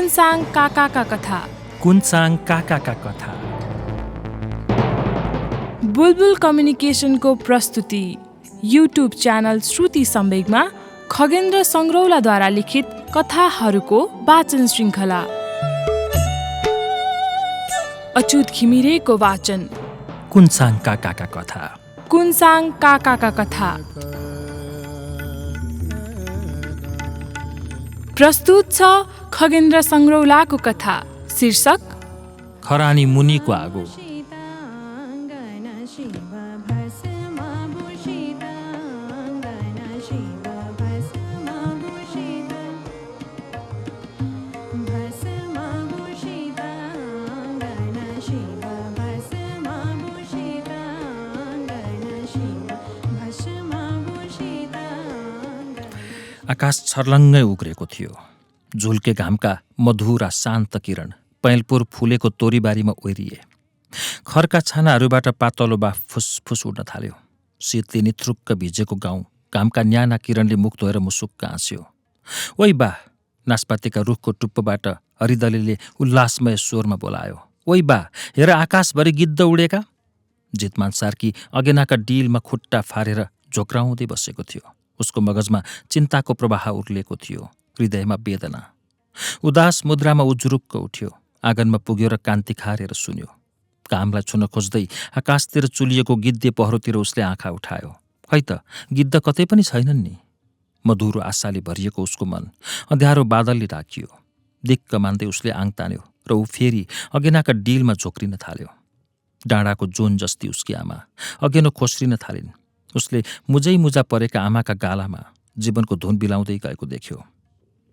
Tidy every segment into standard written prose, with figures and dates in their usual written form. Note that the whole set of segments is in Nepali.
कुन्साङ काकाका कथा। कुन्साङ काकाका कथा। बुलबुल कम्युनिकेसनको प्रस्तुति। युट्युब च्यानल श्रुति सम्वेगमा खगेन्द्र सङ्ग्रौलाद्वारा लिखित कथाहरूको वाचन श्रृङ्खला। अच्युत घिमिरेको वाचन। कुन्साङ काकाका कथा। कुन्साङ काकाका कथा। प्रस्तुत छ खगेन्द्र सङ्ग्रौलाको कथा। शीर्षक खरानी मुनिको आगो। आकाश छर्लङ्गै उग्रेको थियो। झुल्के घामका मधुर र शान्त किरण पैलपुर फुलेको तोरीबारीमा ओइरिए। खरका छानाहरूबाट पातलो बा फुसफुस उड्न थाल्यो। शीतले निथ्रुक्क भिजेको गाउँ घामका न्याना किरणले मुख धोएर मुसुक्क हाँस्यो। ओइ बा, नासपातीका रुखको टुप्पोबाट हरिदलीले उल्लासमय स्वरमा बोलायो। ओइ बा, हेर आकाशभरि गिद्ध उडेका। जितमान सार्की अगेनाका डिलमा खुट्टा फारेर झोक्राउँदै बसेको थियो। उसको मगजमा चिन्ताको प्रवाह उर्लेको थियो, हृदयमा वेदना। उदास मुद्रामा उजुरुक्क उठ्यो। आँगनमा पुग्यो र कान्ति खारेर सुन्यो। घामलाई छुन खोज्दै आकाशतिर चुलिएको गिद्धे पहरोतिर उसले आँखा उठायो। खै त गिद्ध कतै पनि छैनन् नि। मधुरो आशाले भरिएको उसको मन अँध्यारो बादलले ढाकियो। दिक्क मान्दै उसले आङ तान्यो र ऊ फेरि अगेनाका डिलमा झोक्रिन थाल्यो। डाँडाको जोन जस्ती उसकी आमा अगेनो खोस्रिन थालिन्। उसले मुजै मुजा परेका आमाका गालामा जीवनको धुन बिलाउँदै गएको देख्यो।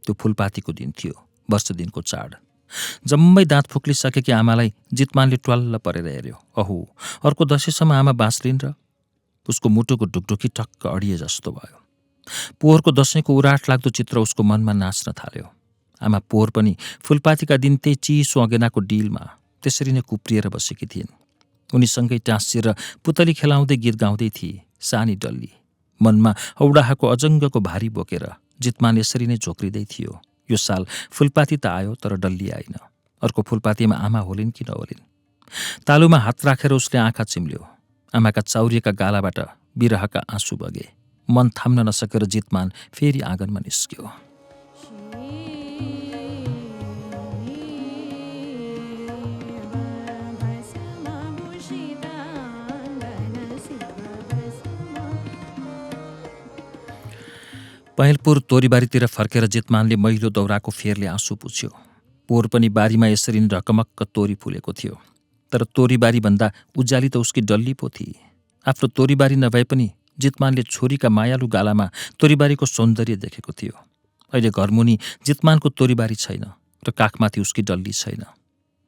त्यो फुलपातीको दिन थियो, वर्ष दिनको चाड। जम्मै दाँत फुक्लिसकेकी आमालाई जितमानले ट्वाल्ल परेर हेऱ्यो। अहो, अर्को दशैँसम्म आमा बाँच्लिन् र? उसको मुटुको ढुकढुकी टक्क अडिए जस्तो भयो। पोहोरको दशैँको उराट लाग्दो चित्र उसको मनमा नाच्न थाल्यो। आमा पोहोर पनि फुलपातीका दिन त्यही चिसो अगेनाको डिलमा त्यसरी नै कुप्रिएर बसेकी थिइन्। उनीसँगै टाँसिएर पुतली खेलाउँदै गीत गाउँदै थिए सानी डल्ली। मनमा औडाहाको अजङ्गको भारी बोकेर जितमान यसरी नै झोक्रिँदै थियो। यो साल फुलपाती त आयो, तर डल्ली आइन। अर्को फुलपातीमा आमा होलिन् कि नहोलिन्। तालुमा हात राखेर उसले आँखा चिम्ल्यो। आमाका चाउरिएका गालाबाट बिरहका आँसु बगे। मन थाम्न नसकेर जितमान फेरि आँगनमा निस्क्यो। पैलपुर तोरीबारीतिर फर्केर जितमानले मैलो दौराको फेरले आँसु पुछ्यो। पोहोर पनि बारीमा यसरी नै ढकमक्क तोरी फुलेको थियो, तर तोरीबारीभन्दा उज्याली त उसकी डल्ली पो थिए। आफ्नो तोरीबारी नभए पनि जितमानले छोरीका मायालु गालामा तोरीबारीको सौन्दर्य देखेको थियो। अहिले घरमुनि जितमानको तोरीबारी छैन र काखमाथि उसकी डल्ली छैन।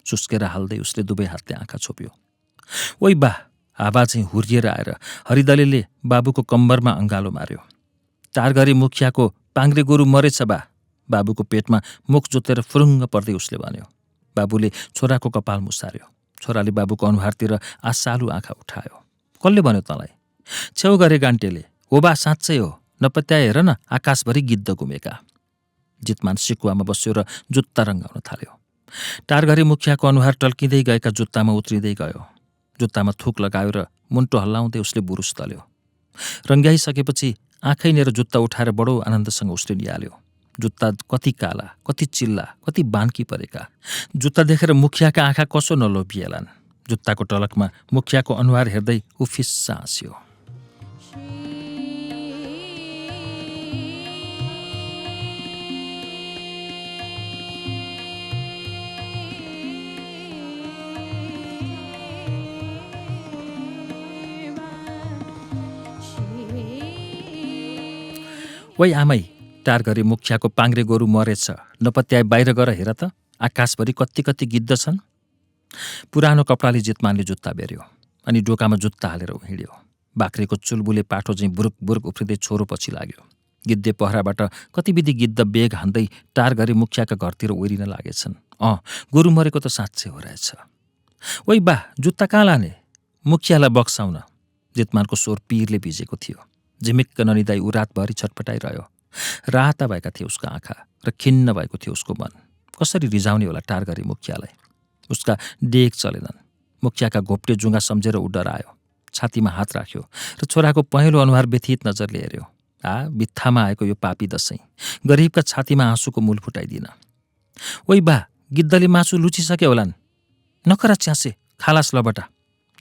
सुस्केर हाल्दै उसले दुवै हातले आँखा छोप्यो। ओइ बा, हावा चाहिँ हुर्रिएर आएर हरिदलीले बाबुको कम्मरमा अङ्गालो मार्यो। टारघरे मुखियाको पाङ्ग्रे गोरु मरेछ बा। बाबुको पेटमा मुख जोतेर फुरुङ्ग पर्दै उसले भन्यो। बाबुले छोराको कपाल मुसार्यो। छोराले बाबुको अनुहारतिर आशालु आँखा उठायो। कसले भन्यो तँलाई? छेउ गरे गान्टेले। हो बा, साँच्चै हो। नपत्याए हेर न, आकाशभरि गिद्ध घुमेका। जितमान सिकुवामा बस्यो र जुत्ता रङ्गाउन थाल्यो। टारघरे मुखियाको अनुहार टल्किँदै गएका जुत्तामा उत्रिँदै गयो। जुत्तामा थुक लगायो र मुन्टो हल्लाउँदै उसले बुरुस दल्यो। रङ्ग्याइसकेपछि आँखैनेर जुत्ता उठाएर बडो आनन्दसँग उसले निहाल्यो। जुत्ता कति काला, कति चिल्ला, कति बान्की परेका। जुत्ता देखेर मुखियाका आँखा कसो नलोभिएलान्। जुत्ताको टलकमा मुखियाको अनुहार हेर्दै ऊ फिस्सा हाँस्यो। ओइ आमै, टारघरे मुखियाको पाङ्ग्रे गोरु मरेछ, नपत्याए बाहिर गएर हेर त, आकाशभरि कति कति गिद्ध छन्। पुरानो कपडाले जितमानले जुत्ता बेर्यो अनि डोकामा जुत्ता हालेर हिँड्यो। बाख्रेको चुलबुले पाठो चाहिँ बुरुक बुरुक उफ्रिँदै छोरो पछि लाग्यो। गिद्धे पहराबाट कतिविधि गिद्ध बेग हान्दै टारघरे मुखियाका घरतिर ओइरिन लागेछन्। गोरु मरेको त साँच्चै हो रहेछ। ओइ बा, जुत्ता कहाँ लाने? मुखियालाई बक्साउन। जितमानको स्वर पीरले भिजेको थियो। झिमिक्क ननिदाई ऊ रातभरि छटपटाइरह्यो। राता भएका थिए उसका आँखा र खिन्न भएको थियो उसको मन। कसरी रिझाउने होला टारगरी मुखियालाई। उसका डेग चलेनन्। मुखियाका घोप्टे जुङ्गा सम्झेर ऊ डरायो, छातीमा हात राख्यो र छोराको पहेँलो अनुहार व्यथित नजरले हेऱ्यो। बित्थामा आएको यो पापी दशैं। गरिबका छातीमा आँसुको मूल फुटाइदिन। ओइ बा, गिद्धले मासु लुचिसके होलान्, नकरा च्यासे, खालास लबटा।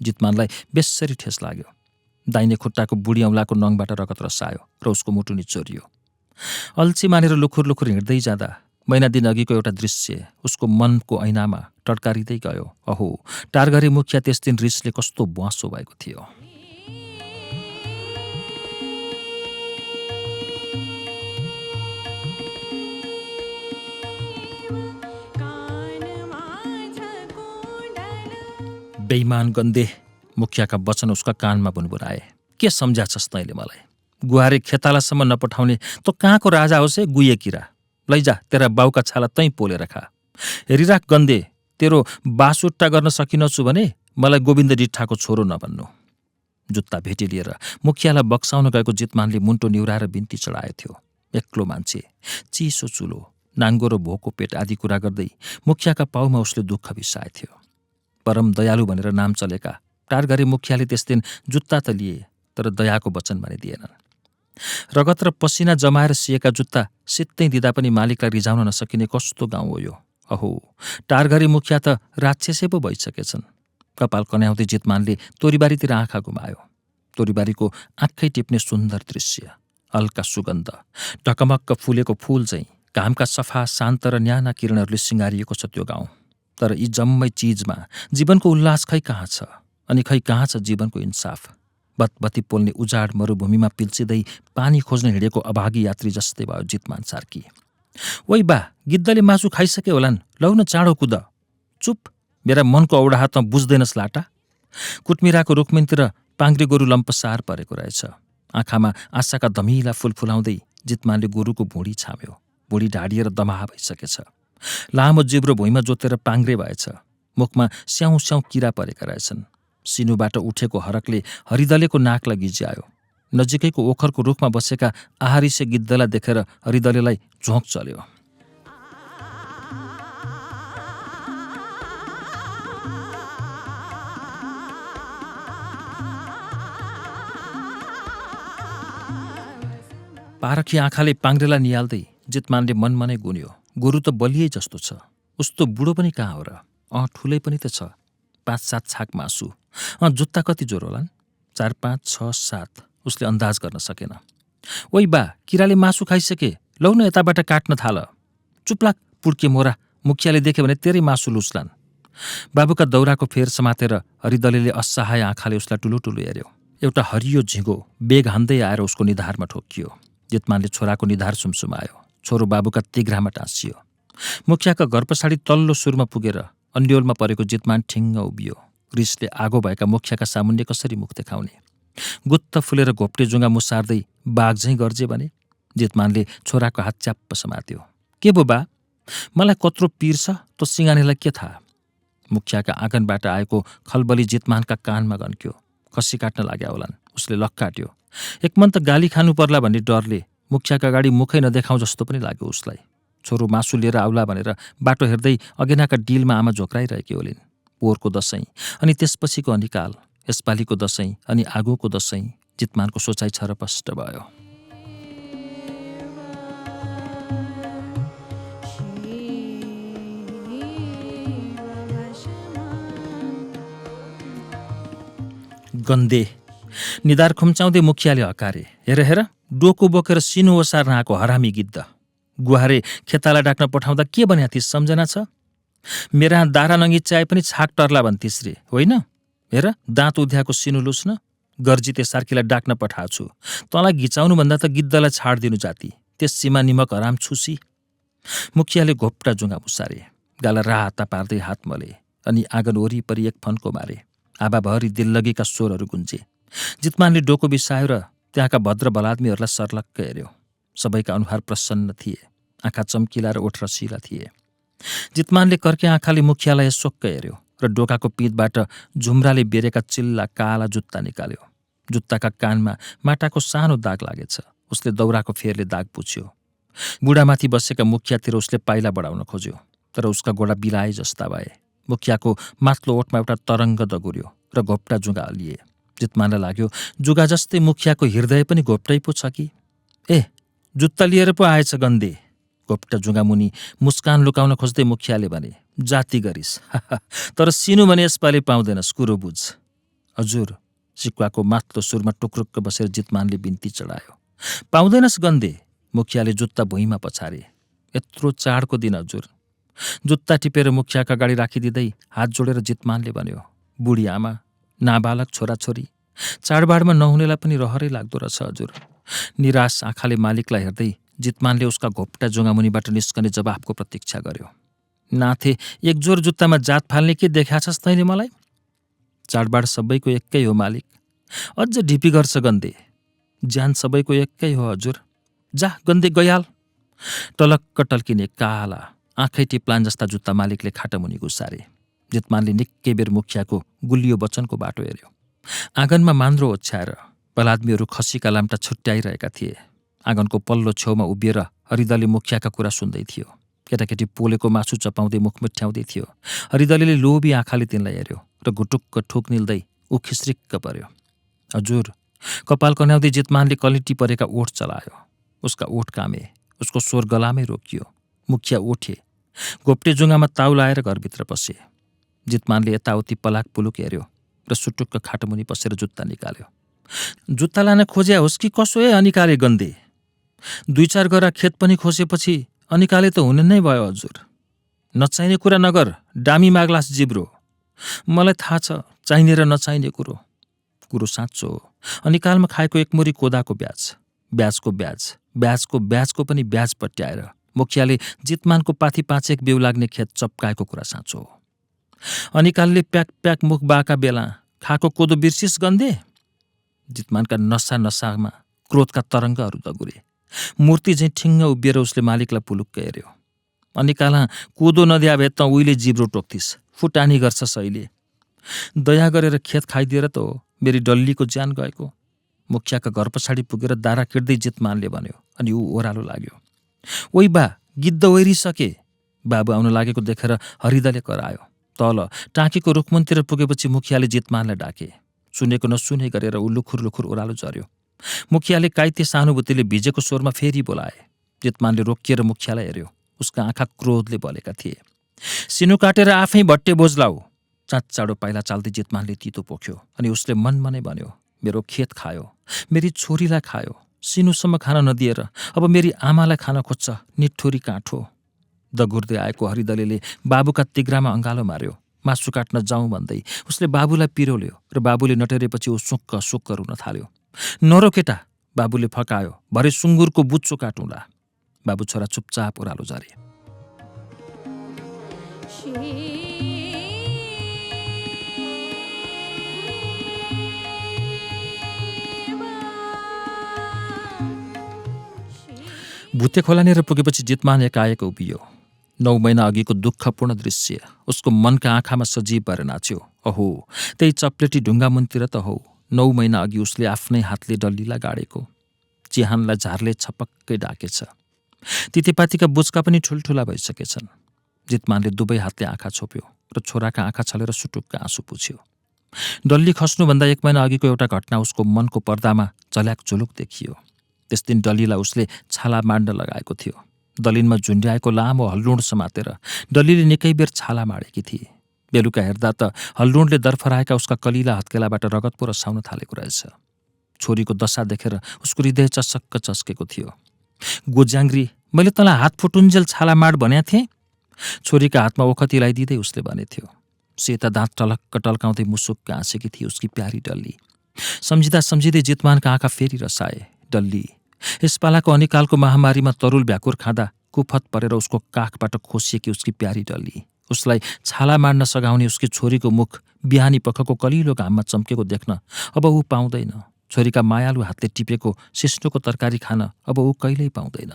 जितमानलाई बेस्सरी ठेस लाग्यो। दाहिने खुट्टाको बुढी औँलाको नङबाट रगत रसायो र उसको मुटु निचोरियो। अल्छी मानेर लुखुर लुखुर हिँड्दै जाँदा महिना दिन अघिको एउटा दृश्य उसको मनको ऐनामा टड्कारिँदै गयो। अहो, टारगरी मुखिया त्यस दिन रिसले कस्तो बुवासो भएको थियो। बेइमान गन्दे, मुखियाका वचन उसका कानमा बुनबुनाए। के सम्झ्याछस् तैँले मलाई? गुहारे खेतालासम्म नपठाउने त कहाँको राजा होस् है गुये किरा। लैजा, तेरा बाउका छाला तैँ पोलेर खा। हेरिराख गन्दे, तेरो बासुट्टा गर्न सकिनछु भने मलाई गोविन्द डिट्ठाको छोरो नभन्नु। जुत्ता भेटी लिएर मुखियालाई बक्साउन गएको जितमानले मुन्टो निहुराएर बिन्ती चढाएको थियो। एक्लो मान्छे, चिसो चुलो, नाङ्गो र भोको पेट आदि कुरा गर्दै मुखियाका पाउमा उसले दुःख बिसाएको थियो। परम दयालु भनेर नाम चलेका टारगरी मुखियाले त्यस दिन जुत्ता त लिए, तर दयाको वचन भने दिएनन्। रगत र पसिना जमाएर सिएका जुत्ता सित्तै दिँदा पनि मालिकलाई रिझाउन नसकिने कस्तो गाउँ हो यो। अहो, टारगरी मुखिया त राक्षसे पो भइसकेछन्। कपाल कन्याउँदै जितमानले तोरीबारीतिर आँखा घुमायो। तोरीबारीको आँखै टिप्ने सुन्दर दृश्य, हल्का सुगन्ध, ढकमक्क फुलेको फूल चाहिँ घामका सफा शान्त र न्याना किरणहरूले सिँगारिएको छ त्यो गाउँ। तर यी जम्मै चिजमा जीवनको उल्लास खै कहाँ छ, अनि खै कहाँ छ जीवनको इन्साफ। बत्बत्ती पोल्ने उजाड मरुभूमिमा पिल्सिँदै पानी खोज्न हिँडेको अभागी यात्री जस्तै भयो जितमान सार्की। ओइ बा, गिद्धले मासु खाइसके होलान्, लौ न चाँडो कुद। चुप, मेरा मनको औडाहा त बुझ्दैनस् लाटा। कुटमिराको रुखमिनतिर पाङ्ग्रे गोरु लम्पसार परेको रहेछ। आँखामा आशाका धमिला फुल फुलाउँदै जितमानले गोरुको भुँडी छाम्यो। भुँडी ढाडिएर दमाहा भइसकेछ। लामो जिब्रो भुइँमा जोतेर पाङ्ग्रे भएछ। मुखमा स्याउ स्याउ किरा परेका रहेछन्। सिनुबाट उठेको हरकले हरिदलेको नाकलाई गिज्यायो। नजिकैको ओखरको रुखमा बसेका आहारिसे गिद्धलाई देखेर हरिदलेलाई झोंक चल्यो। पारखी आँखाले पाङ्ग्रेलाई निहाल्दै जितमानले मनमनै गुन्यो। गोरु त बलियै जस्तो छ, उस्तो बुढो पनि कहाँ हो र? ठुलै पनि त छ। 5-7 छाक मासु। जुत्ता कति जोर होलान्? 4, 5, 6, 7। उसले अन्दाज गर्न सकेन। ओइ बा, किराले मासु खाइसके, लौ न यताबाट काट्न थाल। चुप्लाक, पुड्के मोरा, मुखियाले देखे भने तेरै मासु लुच्लान्। बाबुका दौराको फेर समातेर हरिदलेले असहाय आँखाले उसलाई टुलु टुलु हेऱ्यो। एउटा हरियो झिँगो बेग हान्दै आएर उसको निधारमा ठोक्कियो। जितमानले छोराको निधार सुमसुमायो। छोरो बाबुका तिघ्रामा टाँसियो। मुखियाका घर पछाडि तल्लो सुरमा पुगेर अन्ड्योलमा परेको जितमान ठिङ्ग उभियो। रिसले आगो भएका मुखियाका सामुन्ने कसरी मुख देखाउने? गुत्त फुलेर घोप्टे जुङ्गा मुसार्दै बाघ झैँ गर्जे भने जितमानले छोराको हात च्याप्प समात्यो। के बो बा, मलाई कत्रो पिर छ त सिँगानेलाई के थाहा? मुखियाका आँगनबाट आएको खलबली जितमानका कानमा गन्क्यो। खसी काट्न लाग्या होलान्। उसले लक्काट्यो। एकमन त गाली खानु पर्ला भन्ने डरले मुखियाका अगाडि मुखै नदेखाउँ जस्तो पनि लाग्यो उसलाई। छोरो मासु लिएर आउला भनेर बाटो हेर्दै अगेनाका डिलमा आमा झोक्राइरहेकी होलिन्। पोहोरको दशैं अनि त्यसपछिको अनिकाल, यसपालिको दशैं अनि आगोको दशैं, जितमानको सोचाइ छरपष्ट भयो। गन्दे, निधार खुम्चाउँदै मुखियाले हकारे। हेर हेर, डोको बोकेर सिनु ओसार्न आएको हरामी गिद्ध। गुहारे खेताला डाक्न पठाउँदा के भन्या थिस् सम्झना छ? मेरा दारा नङिच्याए पनि छाक टर्ला भन्थिस् रे, होइन? हेर, दाँत उध्याएको सिनु लुस्न, गर्जिते सार्कीलाई डाक्न पठाएको छु। तँलाई घिचाउनुभन्दा त गिद्धलाई छाडिदिनु जाति, त्यस सीमा निमक हराम छुसी। मुखियाले घोप्टा जुङ्गा मुसारे, गाला राता पार्दै हात मले, अनि आँगन वरिपरि एक फन्को मारे। आबाभरि दिल्लगीका स्वरहरू गुन्जे। जितमानले डोको बिसायो र त्यहाँका भद्र बलादमीहरूलाई सर्लक्क हेऱ्यो। सबैका अनुहार प्रसन्न थिए, आँखा चम्किला र ओठ रसिला थिए। जितमानले कर्के आँखाले मुखियालाई सोक्क हेऱ्यो र डोकाको पिँधबाट झुम्राले बेरेका चिल्ला काला जुत्ता निकाल्यो। जुत्ताका कानमा माटाको सानो दाग लागेछ। उसले दौराको फेरले दाग पुछ्यो। बुढामाथि बसेका मुखियातिर उसले पाइला बढाउन खोज्यो। तर उसका गोडा बिलाए जस्ता भए। मुखियाको माथिल्लो ओठमा एउटा तरङ्ग दगुर्यो र घोप्टा जुगा हल्लिए। जितमानलाई लाग्यो जुगा जस्तै मुखियाको हृदय पनि घोप्टै पो छ कि। ए, जुत्ता लिएर पो आएछ गन्दे। घोप्टा जुगा मुनि मुस्कान लुकाउन खोज्दै मुखियाले भने, जाति गरिस् तर सिनु भने यसपालि पाउँदैनस्, कुरो बुझ। हजुर, सिक्वाको माथिल्लो सुरमा टुक्रुक्क बसेर जितमानले बिन्ती चढायो। पाउँदैनस् गन्दे। मुखियाले जुत्ता भुइँमा पछारे। यत्रो चाडको दिन हजुर। जुत्ता टिपेर मुखियाका अगाडि राखिदिँदै हात जोडेर जितमानले भन्यो, बुढी आमा, नाबालक छोराछोरी, चाडबाडमा नहुनेलाई पनि रहरै लाग्दो रहेछ हजुर। निराश आँखाले मालिकलाई हेर्दै जितमानले उसका घोप्टा जुगामुनिबाट निस्कने जवाफको प्रतीक्षा गर्यो। नाथे, एक जोर जुत्तामा जात फाल्ने के देखाछस् तैँले मलाई? चाडबाड सबैको एकै हो मालिक। अझ ढिपी गर्छ गन्दे। ज्यान सबैको एकै हो हजुर। जा गन्दे गइहाल। टलक्क टल्किने काला आँखै टिप्लान जस्ता जुत्ता मालिकले खाटामुनि गुसारे। जितमानले निकै बेर मुखियाको गुलियो वचनको बाटो हेऱ्यो। आँगनमा मान्द्रो ओछ्याएर बलादमीहरू खसीका लाम्टा छुट्याइरहेका थिए। आँगनको पल्लो छेउमा उभिएर हरिदले मुखियाका कुरा सुन्दै थियो। केटाकेटी पोलेको मासु चपाउँदै मुख मिठ्याउँदै थियो। हरिदले लोभी आँखाले तिनलाई हेऱ्यो र घुटुक्क ठोक निल्दै ऊ खिस्रिक्क पर्यो। हजुर, कपाल कन्याउँदै जितमानले कलिटी परेका ओठ चलायो। उसका ओठ कामे, उसको स्वर गलामै रोकियो। मुखिया उठे, घोप्टे जुङ्गामा ताउ लाएर घरभित्र पसे। जितमानले यताउति पलाक पुलुक हेऱ्यो र सुटुक्क खाटमुनि पसेर जुत्ता निकाल्यो। जुत्ता लान खोज्या होस् कि कसो ए अनिकाले गन्दे? 2-4 गरा खेत पनि खोसेपछि अनिकाले त हुने नै भयो हजुर। नचाहिने कुरा नगर, डामी माग्लास जिब्रो। मलाई थाहा छ चाहिने र नचाहिने कुरो। कुरो साँचो हो। अनिकालमा खाएको एक मुरी कोदाको ब्याज, ब्याजको ब्याज, ब्याजको ब्याजको पनि ब्याज पट्याएर मुखियाले जितमानको पाथी 5-1 बिउ लाग्ने खेत चप्काएको कुरा साँचो हो। अनिकालले प्याक प्याक मुख बाका बेला खाएको कोदो बिर्सिस गन्दे? जितमानका नसा नसामा क्रोधका तरङ्गहरू दगुरे। मूर्ति झैँ ठिङ्ग उभिएर उसले मालिकलाई पुलुक्क हेऱ्यो। अनिकाला कोदो नदिया भए त उहिले जिब्रो टोक्थिस्, फुटानी गर्छ सहिले। दया गरेर खेत खाइदिएर त हो मेरी डल्लीको ज्यान गएको। मुखियाका घर पछाडि पुगेर दारा किर्दै जितमानले भन्यो अनि ऊ ओह्रालो लाग्यो। ओइ बा, गिद्ध ओइरिसके। बाबु आउन लागेको देखेर हरिदले करायो। तल टाँकीको रुखमुनतिर पुगेपछि मुखियाले जितमानलाई डाके। सुनेको नसुने गरेर ऊ लुखुर लुखुर ओह्रालो झर्यो। मुखियाले काइते सहानुभूतिले भिजेको स्वरमा फेरि बोलाए। जितमानले रोकिएर मुखियालाई हेऱ्यो। उसका आँखा क्रोधले बलेका थिए। सिनु काटेर आफै भट्टे बोझलाऊ। चाँचाडो पाइला चाल्दै जितमानले तितो पोख्यो अनि उसले मनमा नै भन्यो, मेरो खेत खायो, मेरी छोरीलाई खायो, सिनुसम्म खान नदिएर अब मेरी आमालाई खान खोज्छ, निठुरी काठो। दगुर्दै आएको हरिदले बाबुका तिग्रामा अँगालो मार्यो। मासु काट्न जाउँ भन्दै उसले बाबुलाई पिरोल्यो र बाबुले नटेरेपछि ऊ सुक्क सुक्क रुन थाल्यो। नरो केटा, बाबुले फकायो, भरे सुँगुरको बुच्चो काटुँला। बाबु छोरा चुपचाप ओह्रालो झरे। भुते खोलानेर पुगेपछि जितमान एकाएक उभियो। 9 महिना अघिको दुःखपूर्ण दृश्य उसको मनका आँखामा सजीव भएर नाच्यो। अहो, त्यही चप्लेटी ढुङ्गा मुनतिर त हो 9 महिना अघि उसले आफ्नै हातले डल्लीलाई गाडेको। चिहानलाई झारले छपक्कै डाकेछ। तितेपातीका बुच्का पनि ठुल्ठुला भइसकेछन्। जितमानले दुवै हातले आँखा छोप्यो र छोराका आँखा छलेर सुटुक्क आँसु पुछ्यो। डल्ली खस्नुभन्दा 1 महिना अघिको एउटा घटना उसको मनको पर्दामा झल्याक झुलुक देखियो। त्यस दिन डल्लीलाई उसले छाला माड्न लगाएको थियो। दलिनमा झुन्ड्याएको लामो हल्लुण समातेर डल्लीले निकै बेर छाला माडेकी थिए। बेलुका हेर्दा त हल्लुणले दरफराएका उसका कलिला हत्केलाबाट रगत पो रसाउन थालेको रहेछ। छोरीको दशा देखेर उसको हृदय चसक्क चस्केको थियो। गोज्याङ्ग्री, मैले तँलाई हात फुटुन्जेल छाला माड भन्या थिएँ। छोरीका हातमा ओखती लगाइदिँदै उसले भनेथ्यो। सेता दाँत टलक्क टल्काउँदै मुसुक्क हाँसेकी थिए उसकी प्यारी डल्ली। सम्झिँदा सम्झिँदै जितमानका आँखा फेरि रसाए। डल्ली, यसपालाको अनिकालको महामारीमा तरुल भ्याकुर खाँदा कुफत परेर उसको काखबाट खोसिएकी उसकी प्यारी डल्ली। उसलाई छाला मार्न सघाउने उसकी छोरीको मुख बिहानी पखको कलिलो घाममा चम्केको देख्न अब ऊ पाउँदैन। छोरीका मायालु हातले टिपेको सिस्नोको तरकारी खान अब ऊ कहिल्यै पाउँदैन।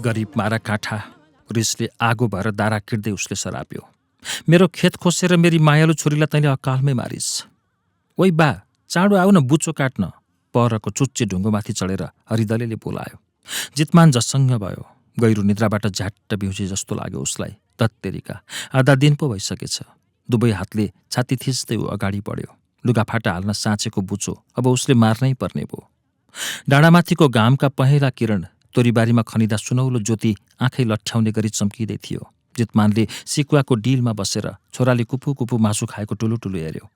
गरिब मारा काठा, रिसले आगो भएर दारा किर्दै उसले सराप्यो। मेरो खेत खोसेर मेरी मायालु छोरीलाई तैँले अकालमै मारिस। ओइ बा, चाँडो आऊ न बुचो काट्न। परको चुच्चे ढुङ्गोमाथि चढेर हरिदलेले बोलायो। जितमान जसङ्ग भयो। गहिरो निद्राबाट झ्याट्ट बिउजे जस्तो लाग्यो उसलाई। तत्तेरिका, आधा दिन पो भइसकेछ। दुवै हातले छाती थिच्दै ऊ अगाडि बढ्यो। लुगाफाटा हाल्न साँचेको बुचो अब उसले मार्नै पर्ने भयो। डाँडामाथिको घामका पहेँला किरण तोरीबारीमा खनिँदा सुनौलो ज्योति आँखै लठ्याउने गरी चम्किँदै थियो। जितमानले सिकुवाको डिलमा बसेर छोराले कुपु कुपु मासु खाएको टुलु टुलु हेऱ्यो।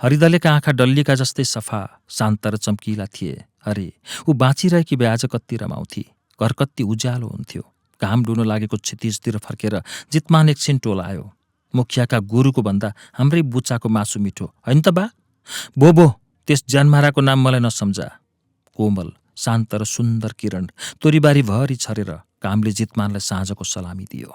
हरिदलेका आँखा डल्लीका जस्तै सफा, शान्त र चम्किला थिए। अरे, ऊ बाँचिरहेकी भए आज कति रमाउँथी। घर कति उज्यालो हुन्थ्यो। घाम डुल्न लागेको क्षितिजतिर फर्केर जितमान एकछिन टोलायो। मुखियाका गुरुको भन्दा हाम्रै बुच्चाको मासु मिठो, होइन त बा? बो त्यस ज्यानमाराको नाम मलाई नसम्झा। कोमल, शान्त र सुन्दर किरण तोरीबारी भरि छरेर घामले जितमानलाई साँझको सलामी दियो।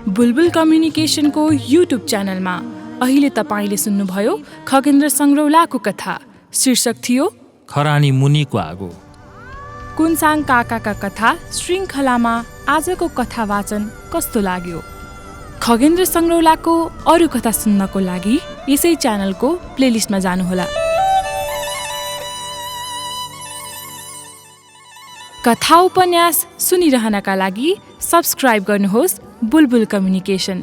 बुलबुल कम्युनिकेसनको युट्युब च्यानलमा अहिले तपाईँले सुन्नुभयो खगेन्द्र सङ्ग्रौलाको कथा। शीर्षक थियो खरानी मुनिको आगो। कुनसाङ काकाका कथा श्रृङ्खलामा आजको कथा वाचन कस्तो लाग्यो? खगेन्द्र सङ्ग्रौलाको अरू कथा सुन्नको लागि यसै च्यानलको प्लेलिस्टमा जानुहोला। कथा उपन्यास सुनिरहनका लागि सब्स्क्राइब गर्नुहोस् बुलबुल कम्युनिकेसन।